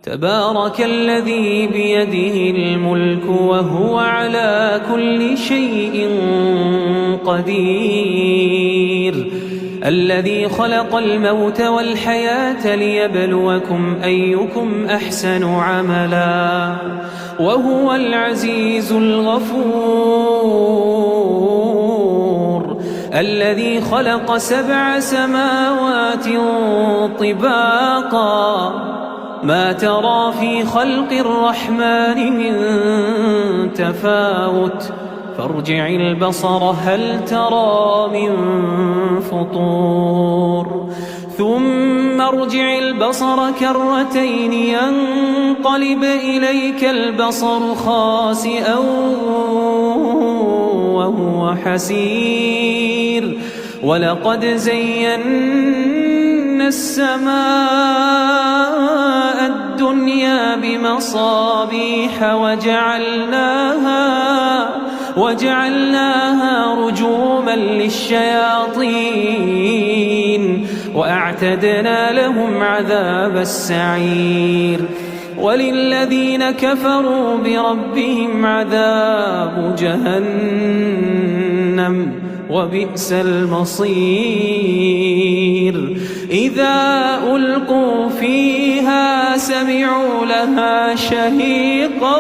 تبارك الذي بيده الملك وهو على كل شيء قدير الذي خلق الموت والحياة ليبلوكم أيكم أحسن عملا وهو العزيز الغفور الذي خلق 7 سماوات طباقا ما ترى في خلق الرحمن من تفاوت فارجع البصر هل ترى من فطور ثم ارجع البصر كرتين ينقلب إليك البصر خاسئا وهو حسير ولقد زينا السماء الدنيا بمصابيح وجعلناها رجوما للشياطين وأعتدنا لهم عذاب السعير وللذين كفروا بربهم عذاب جهنم وبئس المصير إذا ألقوا فيها سمعوا لها شهيقا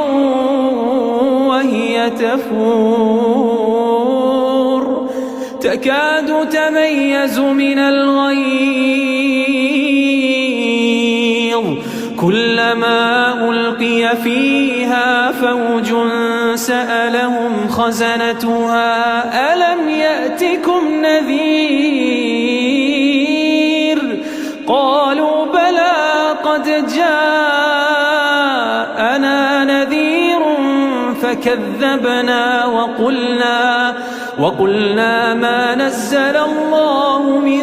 وهي تفور تكاد تميز من الغيظ كلما ألقي فيها فوج سألهم خزنتها ألم يأتكم نذير قالوا بلى قد جاءنا نذير فكذبنا وقلنا ما نزل الله من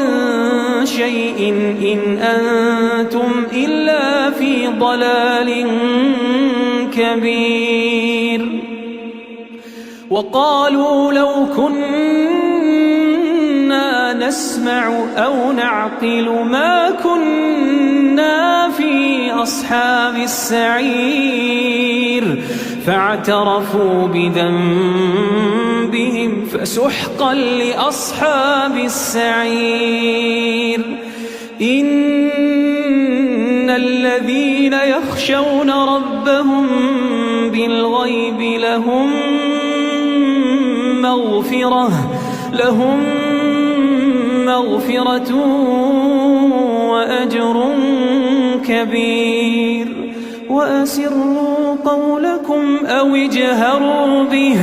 شيء إن أنتم إلا في ضلال كبير وقالوا لو كنا نسمع أو نعقل ما كنا في أصحاب السعير فاعترفوا بذنبهم فسحقا لأصحاب السعير إن الذين يخشون ربهم بالغيب لهم مغفرة وأجر كبير وأسروا قولكم أو اجهروا به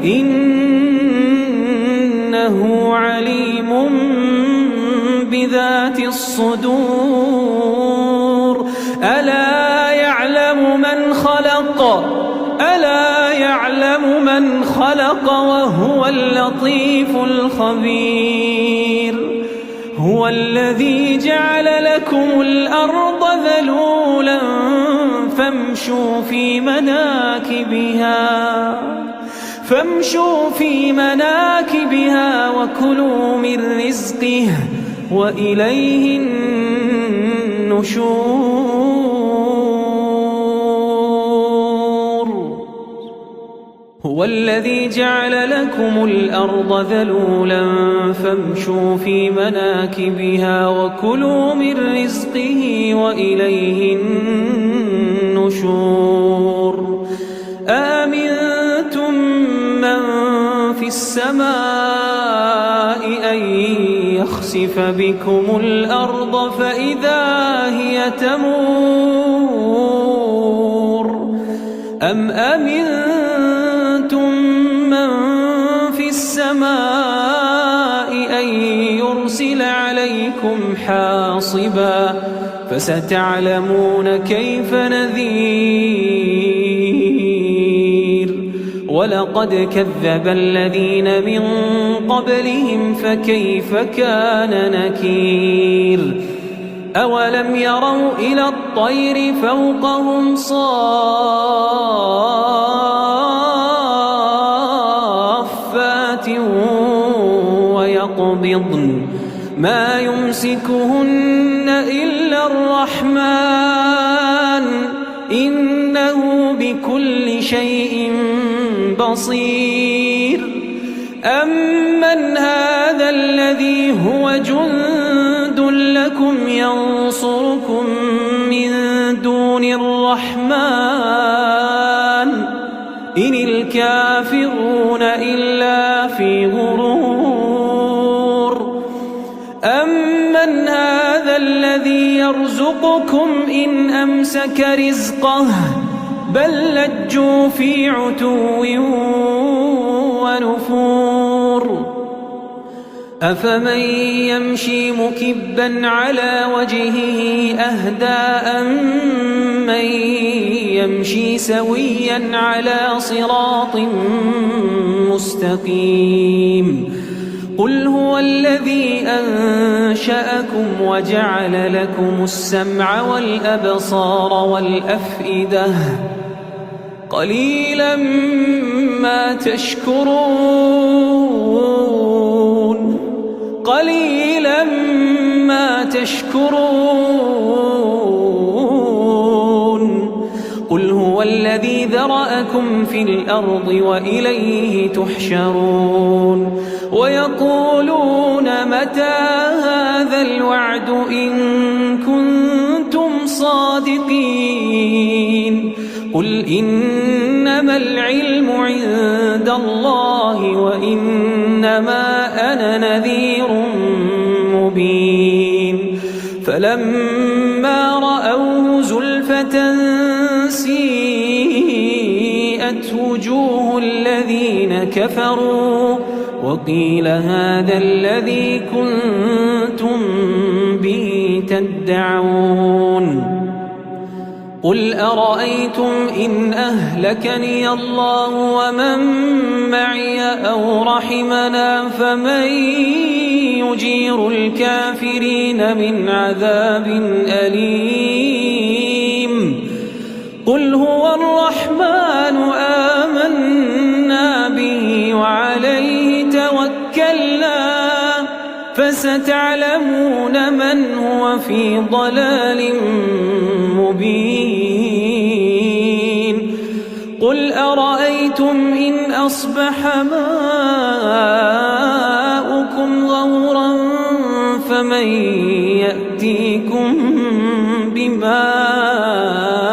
إنه عليم بذات الصدور ألا يعلم من خلق وهو اللطيف الخبير هو الذي جعل لكم الأرض ذلولا فامشوا في مناكبها وكلوا من رزقه وإليه النشور هو الذي جعل لكم الأرض ذلولا فامشوا في مناكبها وكلوا من رزقه وإليه النشور آمنتم من في السماء أن يخسف بكم الأرض فإذا هي تمور أم أمنتم من في السماء أن يرسل عليكم حاصبا فستعلمون كيف نذير ولقد كذب الذين من قبلهم فكيف كان نكير أولم يروا إلى الطير فوقهم صافات ويقبضن ما يمسكهن إلا الرحمن شيء بصير أمن هذا الذي هو جند لكم ينصركم من دون الرحمن إن الكافرون إلا في غرور أمن هذا الذي يرزقكم إن أمسك رزقه بل لجوا في عتو ونفور أفمن يمشي مكبا على وجهه أهدى أمن يمشي سويا على صراط مستقيم قل هو الذي أنشأكم وجعل لكم السمع والأبصار والأفئدة قليلا ما تشكرون قليلا ما تشكرون قل هو الذي ذرأكم في الأرض وإليه تحشرون ويقولون متى هذا الوعد إن كنتم صادقين قل إنما العلم عند الله وإنما أنا نذير مبين فلما رأوه زلفة سيئت وجوه الذين كفروا وقيل هذا الذي كنتم به تدعون قل أرأيتم إن أهلكني الله ومن معي أو رحمنا فمن يجير الكافرين من عذاب أليم قل هو الرحمن آمنا به وعليه توكلنا فستعلمون من هو في ضلال مبين قل أرأيتم إن أصبح ماؤكم غورا فمن يأتيكم بماء